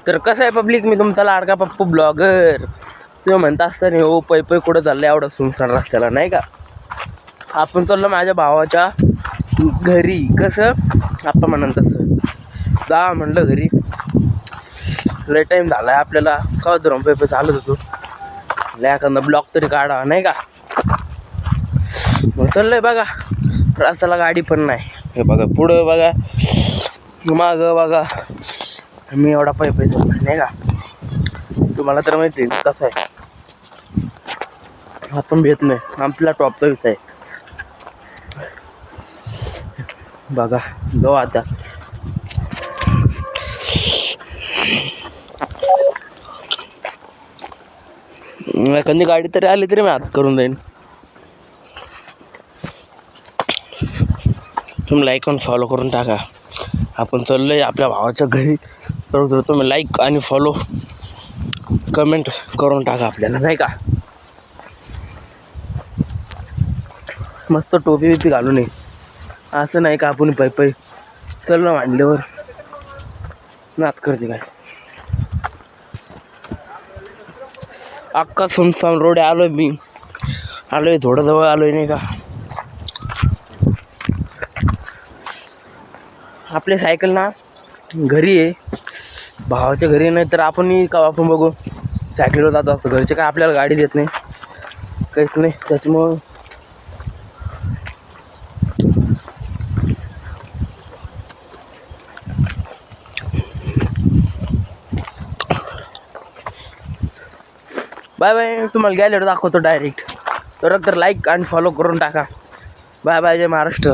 तर कसं आहे पब्लिक, मी तुमचा लाडका पप्पू ब्लॉगर. तुम्ही म्हणता असताना हो पै कुठं चाललं एवढं सुनसान रस्त्याला, नाही का. आपण चाललो माझ्या भावाच्या घरी. कसं आपण म्हणून तसं जा म्हणलं घरी. लय टाईम झाला आहे आपल्याला, का धरून पै चालत होतो. लय एखादा ब्लॉक तरी काढा, नाही का. मग चाललंय बघा, रस्त्याला गाडी पण नाही. हे बघा पुढं बघा, मागं बघा. मी एवढा पै चालला, नाही का. तुम्हाला तर माहिती कसं आहे, आपण भेट नाही आपला टॉपचा विषय आहे. बघा जाऊ आता. एखादी गाडी तरी आली तरी मी हात करून जाईन. तुम्ही लाईक आणि फॉलो करून टाका. आपण चाललोय आपल्या भावाच्या घरी. तर तुम्ही लाईक आणि फॉलो कमेंट करून टाका आपल्याला, नाही का. मस्त टोपी बिपी घालून ये, असं नाही का आपण पै चल मांडल्यावर नात करते काय. अख्खा सुनसान रोड आलोय मी, आलोय थोडं जवळ आलोय, नाही का. आपली सायकल ना घरी आहे, भावाच्या घरी. नाही तर आपण बघू सायकलवर जातो असतो. घरचे काय आपल्याला गाडी देत नाही, काहीच नाही. त्याच्यामुळं बाय बाय. तुम्हाला गेल्यावर दाखवतो डायरेक्ट. तर लाईक आणि फॉलो करून टाका. Bye bye. जय महाराष्ट्र.